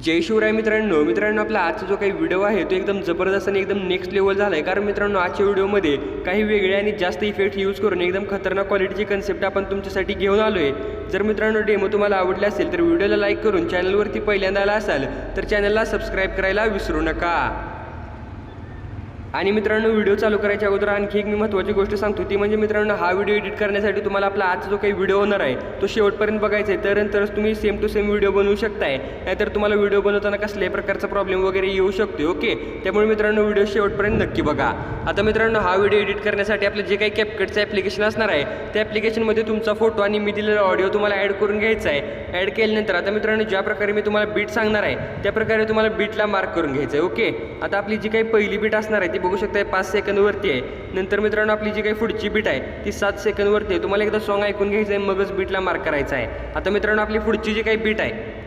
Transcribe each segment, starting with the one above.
जय शिवराय मित्रांनो आपला आजचा जो काही व्हिडिओ आहे तो एकदम जबरदस्त आणि एकदम नेक्स्ट लेवल झाला आहे। कारण मित्रांनो आजच्या व्हिडिओमध्ये काही वेगळे आणि जास्त इफेक्ट यूज करून एकदम खतरनाक क्वालिटीची कन्सेप्ट आपण तुमच्यासाठी घेऊन आलो आहे। जर मित्रांनो डेमो तुम्हाला आवडला असेल तर व्हिडिओला लाईक करून चॅनलवरती पहिल्यांदा आला असाल तर चॅनलला सबस्क्राईब करायला विसरू नका। आणि मित्रांनो व्हिडिओ चालू करायच्या अगोदर आणखी एक मी महत्त्वाची गोष्ट सांगतो ती म्हणजे मित्रांनो हा व्हिडिओ एडिट करण्यासाठी तुम्हाला आपला आजचा जो काही व्हिडिओ होणार आहे तो शेवटपर्यंत बघायचा आहे, तरच तुम्ही सेम टू सेम व्हिडिओ बनवू शकताय। नाहीतर तुम्हाला व्हिडिओ बनवताना कसल्याही प्रकारचा प्रॉब्लेम वगैरे येऊ शकतो। ओके, त्यामुळे मित्रांनो व्हिडिओ शेवटपर्यंत नक्की बघा। आता मित्रांनो हा व्हिडिओ एडिट करण्यासाठी आपलं जे काही कॅपकटचं ॲप्लिकेशन असणार आहे त्या ॲप्लिकेशनमध्ये तुमचा फोटो आणि मी दिलेला ऑडिओ तुम्हाला ॲड करून घ्यायचा आहे। ॲड केल्यानंतर आता मित्रांनो ज्या प्रकारे मी तुम्हाला बीट सांगणार आहे त्या प्रकारे तुम्हाला बीटला मार्क करून घ्यायचं आहे। ओके, आता आपली जी काही पहिली बीट असणार आहे ती बघू शकताय 5 सेकंदवरती आहे। नंतर मित्रांनो आपली जी काही पुढची बीट आहे ती 7 सेकंदवरती आहे। तुम्हाला एकदा सॉन्ग ऐकून घ्यायचं आहे मगच बीटला मार्क करायचा आहे। आता मित्रांनो आपली पुढची जी काही बीट आहे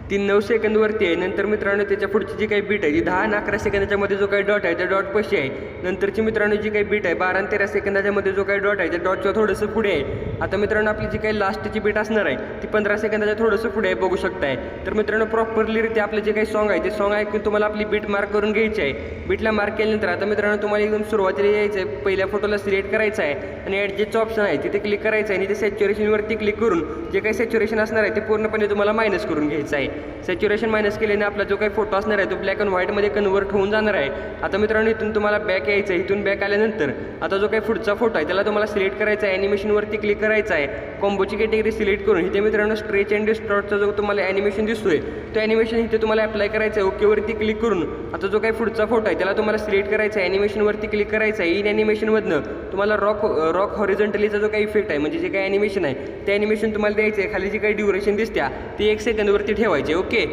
ती 9 सेकंदवरती आहे। नंतर मित्रांनो त्याच्या पुढची जी काही बीट आहे ती 10 आणि 11 सेकंदाच्या मध्ये जो काही डॉट आहे त्या डॉट पशी आहे। नंतरची मित्रांनो जी काही बीट आहे 12 आणि 13 सेकंदाच्या मध्ये जो काही डॉट आहे त्या डॉटच्या थोडंसं पुढे आहे। आता मित्रांनो आपली जी काही लास्टची बीट असणार आहे ती 15 सेकंदाच्या थोडंसं पुढे आहे, बघू शकताय। तर मित्रांनो प्रॉपरलीरित्या आपलं जे काही सॉन्ग आहे ते सॉन्ग ऐकून तुम्हाला आपली बीट मार्क करून घ्यायची आहे। बीटला मार्क केल्यानंतर आता मित्रांनो तुम्हाला एकदम सुरुवातीला यायचं आहे, पहिल्या फोटोला सिलेक्ट करायचं आहे आणि ॲडजस्टचं ऑप्शन आहे तिथे क्लिक करायचं आहे आणि ते सॅच्युरेशनवरती क्लिक करून जे काही सॅच्युरेशन असणार आहे ते पूर्णपणे तुम्हाला मायनस करून घ्यायचं आहे। सॅच्युरेशन मायनस केल्याने आपला जो काही फोटो असणार आहे तो ब्लॅक अँड व्हाईटमध्ये कन्वर्ट होऊन जाणार आहे। आता मित्रांनो इथून तुम्हाला बॅक यायचं आहे। इथून बॅक आल्यानंतर आता जो काही पुढचा फोटो आहे त्याला तुम्हाला सिलेक्ट करायचा आहे, ॲनिमेशनवरती क्लिक करायचं आहे, कॉम्बोची कॅटेगरी सिलेक्ट करून इथे मित्रांनो स्ट्रेच अँड डिस्टॉर्टचा जो तुम्हाला ॲनिमेशन दिसतोय तो ॲनिमेशन इथे तुम्हाला अप्लाय करायचं आहे। ओकेवरती क्लिक करून आता जो काही पुढचा फोटो आहे त्याला तुम्हाला सिलेक्ट करायचा आहे, ॲनिमेशनवरती क्लिक करायचं आहे। इन ॲनिमेशनमधनं तुम्हाला रॉक हॉरिझॉन्टलीचा जो काही इफेक्ट आहे म्हणजे जे काही ॲनिमेशन आहे ते ॲनिमेशन तुम्हाला द्यायचं आहे। खाली जी काही ड्युरेशन दिसत्या ती 1 सेकंदवरती ठेवायची। ओके,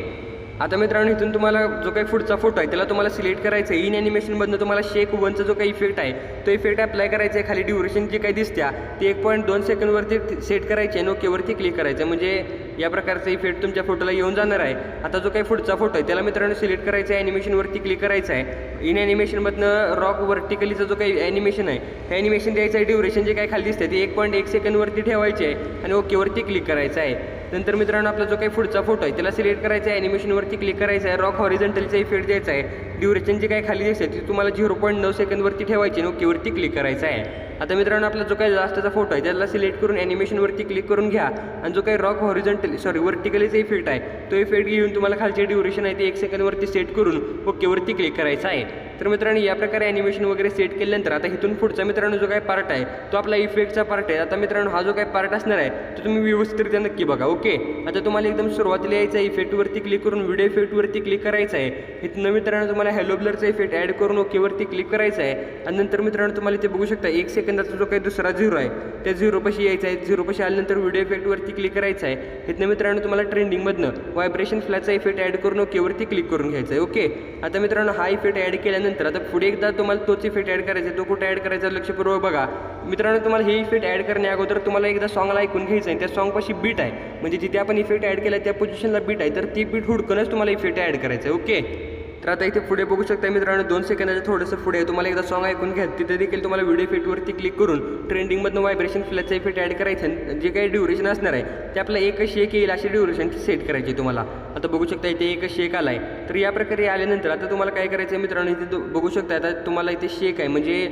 आता मित्रांनो इथून तुम्हाला जो काही पुढचा फोटो आहे त्याला तुम्हाला सिलेक्ट करायचं आहे। इन ॲनिमेशनमधनं तुम्हाला शेक 1चा जो काही इफेक्ट आहे तो इफेक्ट अप्लाय करायचा आहे। खाली ड्युरेशन जी काही दिसत्या ती 1.2 सेकंदवरती सेट करायची आहे आणि ओकेवरती क्लिक करायचं आहे, म्हणजे या प्रकारचा इफेक्ट तुमच्या फोटोला येऊन जाणार आहे। आता जो काही पुढचा फोटो आहे त्याला मित्रांनो सिलेक्ट करायचं आहे, ॲनिमेशनवरती क्लिक करायचं आहे। इन ॲनिमेशनमधनं रॉक व्हर्टिकलीचा जो काही ॲनिमेशन आहे हे ॲनिमेशन द्यायचं आहे। ड्युरेशन जे काही खाली दिसते ते 1.1 सेकंदवरती ठेवायचे आहे आणि ओकेवरती क्लिक करायचं आहे। नंतर मित्रांनो आपला जो काही पुढचा फोटो आहे त्याला सिलेक्ट करायचा आहे, ॲनिमेशनवरती क्लिक करायचं आहे, रॉक हॉरिझॉन्टलचा इफेक्ट द्यायचा आहे। ड्युरेशन जे काही खाली दिसते ती तुम्हाला 0.9 सेकंदवरती ठेवायची आणि ओकेवरती क्लिक करायचं आहे। आता मित्रांनो आपला जो काही लास्टचा फोटो आहे त्याला सिलेक्ट करून ॲनिमेशनवरती क्लिक करून घ्या आणि जो काही रॉक व्हर्टिकलीचा इफेक्ट आहे तो इफेक्ट घेऊन तुम्हाला खालचे ड्युरेशन आहे ते 1 सेकंदवरती सेट करून ओकेवरती क्लिक करायचं आहे। तर मित्रांनो या प्रकारे ॲनिमेशन वगैरे सेट केल्यानंतर आता इथून पुढचा मित्रांनो जो काही पार्ट आहे तो आपला इफेक्टचा पार्ट आहे। आता मित्रांनो हा जो काही पार्ट असणार आहे तो तुम्ही व्यवस्थितरित्या नक्की बघा। ओके, आता तुम्हाला एकदम सुरुवातीला यायचं आहे, इफेक्टवरती क्लिक करून व्हिडिओ इफेक्टवरती क्लिक करायचं आहे। इथनं मित्रांनो तुम्हाला हॅलो ब्लरचा इफेक्ट ॲड करून ओकेवरती क्लिक करायचं आहे आणि नंतर मित्रांनो तुम्हाला इथे बघू शकता 1 सेकंदाचा जो काही दुसरा 0 आहे त्या 0 यायचं आहे। 0 आल्यानंतर व्हिडिओ इफेक्टवरती क्लिक करायचं आहे। इथनं मित्रांनो तुम्हाला ट्रेंडिंगमधनं व्हायब्रेशन फ्लॅशचा इफेक्ट ॲड करून ओकेवरती क्लिक करून घ्यायचं आहे। ओके, आता मित्रांनो हा इफेक्ट ॲड केल्यानंतर आता पुढे एकदा तुम्हाला तोच इफेक्ट ॲड करायचा आहे, तो कुठे ॲड करायचा लक्षपूर्वक बघा। मित्रांनो तुम्हाला हे इफेक्ट ॲड करण्या अगोदर तुम्हाला एकदा सॉन्गला ऐकून घ्यायचं आहे, त्या सॉन्गपाशी बीट आहे म्हणजे जिथे आपण इफेक्ट ॲड केला त्या पोझिशनला बीट आहे तर ती बीट हुडकूनच तुम्हाला इफेक्ट ॲड करायचं आहे। ओके, तर आता इथे पुढे बघू शकता मित्रांनो 2 सेकंदाच्या थोडंसं पुढे तुम्हाला एकदा सॉन्ग ऐकून घ्या, तिथे देखील तुम्हाला व्हिडिओ इफेक्टवरती क्लिक करून ट्रेंडिंगमधनं व्हायब्रेशन फ्लॅशचा इफेक्ट ॲड करायचं आहे। जे काही ड्युरेशन असणार आहे ते आपलं 1 शेक येईल अशी ड्युरेशन सेट करायची तुम्हाला। आता बघू शकता इथे 1 शेक आला आहे। तर या प्रकारे आल्यानंतर आता तुम्हाला काय करायचं आहे मित्रांनो, इथे बघू शकता आता तुम्हाला इथे शेक आहे म्हणजे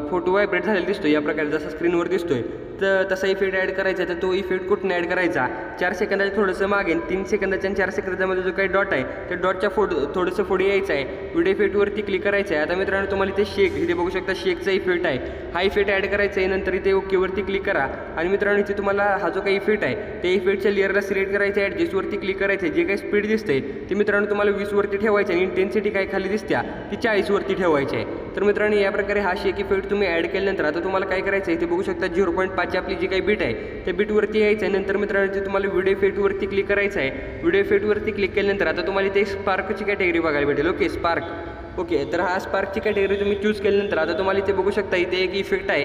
फोटो व्हायब्रेट झालेला दिसतो या प्रकारे जसा स्क्रीनवर दिसतोय तर तसा इफेक्ट ॲड करायचा आहे। तर तो इफेक्ट कुठून ॲड करायचा 4 सेकंदाच्या थोडंसं मागे 3 सेकंदाच्या आणि 4 सेकंदामध्ये जो काही डॉट आहे त्या डॉटच्या थोडंसं पुढे यायचं आहे, व्हिडिओ इफेक्टवरती क्लिक करायचं आहे। आता मित्रांनो तुम्हाला इथे शेक इथे बघू शकता शेकचा इफेक्ट आहे, हा इफेक्ट ॲड करायचा आहे। नंतर इथे ओकेवरती क्लिक करा आणि मित्रांनो इथे तुम्हाला हा जो काही इफेक्ट आहे त्या इफेक्टच्या लेअरला सिलेक्ट करायचं आहे, ॲडजस्टवरती क्लिक करायचं आहे। जे काही स्पीड दिसते ते मित्रांनो तुम्हाला 20 वरती ठेवायचं आहे आणि इंटेन्सिटी काय खाली दिसत्या ती 40 वरती ठेवायची आहे। तर मित्रांनो या प्रकारे हा शेक इफेक्ट तुम्ही ॲड केल्यानंतर आता तुम्हाला काय करायचं आहे, इथे बघू शकता 0.5 आपली जी काही बीट आहे त्या बीटवरती यायचं आहे। नंतर मित्रांनो इथे तुम्हाला व्हिडिओ इफेक्टवरती क्लिक करायचं आहे। व्हिडिओ इफेक्टवरती क्लिक केल्यानंतर आता तुम्हाला इथे स्पार्कची कॅटेगरी बघायला भेटेल। Okay, spark. ओके, तर हा स्पार्कची कॅटेगरी तुम्ही चूज केल्यानंतर आता तुम्हाला इथे बघू शकता इथे एक इफेक्ट आहे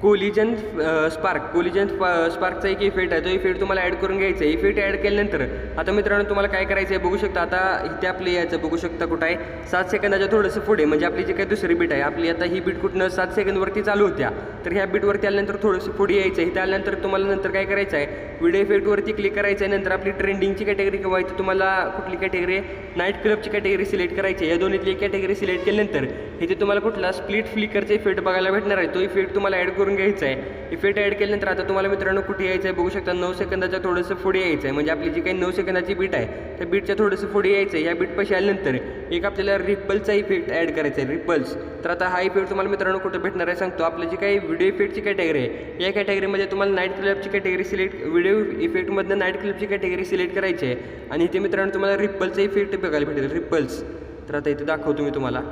कोलिजन स्पार्कचा एक इफेक्ट आहे. तो इफेक्ट तुम्हाला ॲड करून घ्यायचा आहे. इफेक्ट ॲड केल्यानंतर आता मित्रांनो तुम्हाला काय करायचं आहे बघू शकता. आता इथे आपली यायचं बघू शकता कुठं आहे 7 सेकंदाच्या थोडंसं पुढे, म्हणजे आपली जी काही दुसरी बीट आहे आपली, आता ही बीट कुठनं 7 सेकंदवरती चालू होत्या, तर ह्या बीटवरती आल्यानंतर थोडंसं पुढे यायचं आहे. इथे आल्यानंतर तुम्हाला नंतर काय करायचं आहे, व्हिडिओ इफेक्टवरती क्लिक करायचं आहे. नंतर आपली ट्रेंडिंगची कॅटेगरी किंवा इथे तुम्हाला कुठली कॅटेगरी नाईट क्लबची कॅटेगरी सिलेक्ट करायची आहे. या दोन्हीतली एक कॅटेगरी सिलेक्ट केल्यानंतर इथे तुम्हाला कुठला स्प्लिट फ्लिकरचा इफेक्ट बघायला भेटणार आहे. तो इफेक्ट तुम्हाला ॲड करून घ्यायचा आहे. इफेक्ट ॲड केल्यानंतर आता तुम्हाला मित्रांनो कुठे यायचं आहे बघू शकता, 9 सेकंदाच्या थोडंसं पुढे यायचं आहे. म्हणजे आपली जी काही 9 सेकंदाची बीट आहे त्या बीटच्या थोडंसं पुढे यायचं आहे. या बीटपाशी आल्यानंतर एक आपल्याला रिपलचा इफेक्ट ॲड करायचा आहे, रिपल्स. तर आता हा इफेक्ट तुम्हाला मित्रांनो कुठं भेटणार आहे सांगतो. आपलं जी काही व्हिडिओ इफेक्टची कॅटेगरी आहे या कॅटेगरीमध्ये तुम्हाला नाईट क्लबची कॅटेगरी सिलेक्ट, व्हिडिओ इफेक्टमधनं नाईट क्लबची कॅटेगरी सिलेक्ट करायची आहे. आणि इथे मित्रांनो तुम्हाला रिपलचा इफेक्ट बघायला भेटेल, रिपल्स. तर आता इथे दाखवतो मी तुम्हाला.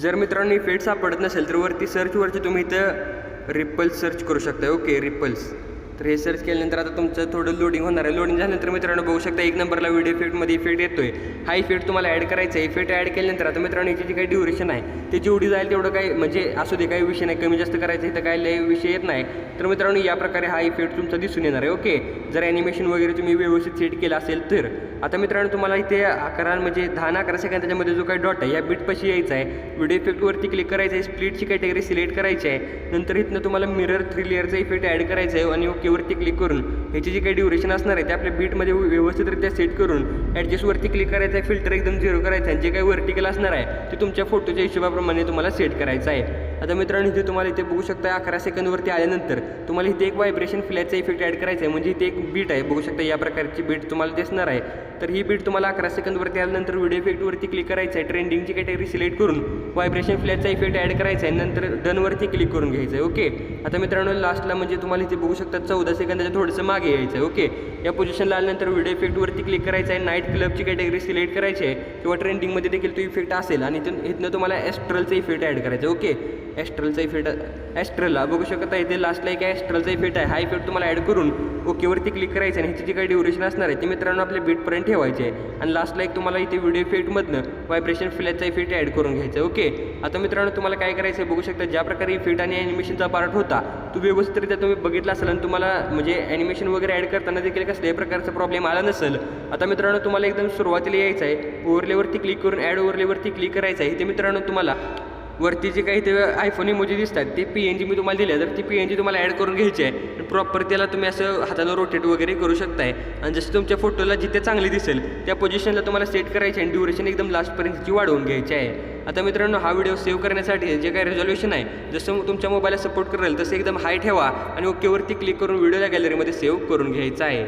जर मित्रांनो इफेक्ट सापडत नसेल तर वरती सर्चवरती तुम्ही इथं रिपल्स सर्च करू शकता. Okay, ripples. तर हे सर्च केल्यानंतर आता तुमचं थोडं लोडिंग होणार आहे. लोडिंग झाल्यानंतर मित्रांनो बघू शकता 1 नंबरला व्हिडिओ इफेक्टमध्ये इफेक्ट येतोय. हा इफेक्ट तुम्हाला ॲड करायचा आहे. इफेक्ट ॲड केल्यानंतर आता मित्रांनो याची जी काही ड्युरेशन आहे ते जेवढी जाईल तेवढं काही म्हणजे असू दे, काही विषय नाही, कमी जास्त करायचं इथं काय लय विषय येत नाही. तर मित्रांनो या प्रकारे हा इफेक्ट तुमचा दिसून येणार आहे. ओके, जर ॲनिमेशन वगैरे तुम्ही व्यवस्थित सेट केलं असेल तर. आता मित्रांनो तुम्हाला इथे 11 म्हणजे 10-11 सेकंदाच्या मध्ये जो काही डॉट आहे या बीटपाशी यायचा आहे. व्हिडिओ इफेक्टवरती क्लिक करायचं आहे. स्प्लिटची कॅटेगरी सिलेक्ट करायची आहे. नंतर इथनं तुम्हाला मिरर 3 लेअरचा इफेक्ट ॲड करायचा आहे आणि ओकेवरती क्लिक करून ह्याची जी काही ड्युरेशन असणार आहे ते आपल्या बीटमध्ये व्यवस्थितरित्या सेट करून ॲडजस्टवरती क्लिक करायचं आहे. फिल्टर एकदम 0 करायचं आहे. जे काही वर्टिकल असणार आहे ते तुमच्या फोटोच्या हिशोबाप्रमाणे तुम्हाला सेट करायचं आहे. आता मित्रांनो इथे तुम्हाला इथे बघू शकता 11 सेकंदवरती आल्यानंतर तुम्हाला इथे एक व्हायब्रेशन फ्लॅशचा इफेक्ट ॲड करायचा आहे. म्हणजे इथे एक बीट आहे बघू शकता, या प्रकारची बीट तुम्हाला दिसणार आहे. तर ही बीट तुम्हाला 11 सेकंदवरती आल्यानंतर व्हिडिओ इफेक्टवरती क्लिक करायचं आहे. ट्रेंडिंगची कॅटेगरी सिलेक्ट करून व्हायब्रेशन फ्लॅशचा इफेक्ट ॲड करायचा आहे. नंतर डनवरती क्लिक करून घ्यायचं आहे. ओके, आता मित्रांनो लास्टला म्हणजे तुम्हाला इथे बघू शकता 14 सेकंदाच्या थोडंसं मागे यायचं आहे. ओके, या पोझिशनला आल्यानंतर व्हिडिओ इफेक्टवरती क्लिक करायचं आहे. नाईट क्लबची कॅटेगरी सिलेक्ट करायची आहे किंवा ट्रेंडिंगमध्ये देखील तो इफेक्ट असेल आणि इथनं तुम्हाला ॲस्ट्रलचा इफेक्ट ॲड करायचा आहे. ओके, ॲस्ट्रलचा इफेक्ट, ॲस्ट्रलला बघू शकता इथे लास्टला एक ॲस्ट्रलचा इफेक्ट आहे. हा इफेक्ट तुम्हाला ॲड करून ओकेवरती क्लिक करायचं आहे. आणि ह्याची जी काही ड्युरेशन असणार आहे ती मित्रांनो आपल्या बीटपर्यंत ठेवायची आहे. आणि लास्टला एक तुम्हाला इथे व्हिडिओ इफेक्टमधनं व्हायब्रेशन फ्लॅशचा इफेक्ट ॲड करून घ्यायचा आहे. ओके, आता मित्रांनो तुम्हाला काय करायचं आहे बघू शकता, ज्या प्रकारे इफेक्ट आणि ॲनिमेशनचा पार्ट होता तो व्यवस्थितरित्या तुम्ही बघितला असेल आणि तुम्हाला म्हणजे ॲनिमेशन वगैरे ॲड करताना देखील कसल्याही प्रकारचा प्रॉब्लेम आला नसेल. आता मित्रांनो तुम्हाला एकदम सुरुवातीला यायचं आहे. ओव्हरलेवरती क्लिक करून ॲड ओव्हरलेवरती क्लिक करायचं आहे. इथे मित्रांनो तुम्हाला वरती जे काही ते आयफोन इमोजी दिसतात ते PNG मी तुम्हाला दिले, तर ती PNG तुम्हाला ॲड करून घ्यायची आहे. प्रॉपर त्याला तुम्ही असं हाताला रोटेट वगैरे करू शकताय. आणि जसं तुमच्या फोटोला जिथे चांगली दिसेल त्या पोझिशनला तुम्हाला सेट करायची आणि ड्युरेशन एकदम लास्टपर्यंतची वाढवून घ्यायची आहे. आता मित्रांनो हा व्हिडिओ सेव्ह करण्यासाठी जे काही रेझोल्युशन आहे जसं तुमच्या मोबाईलला सपोर्ट करेल तसं एकदम हाय ठेवा आणि ओकेवरती क्लिक करून व्हिडिओला गॅलरीमध्ये सेव्ह करून घ्यायचा आहे.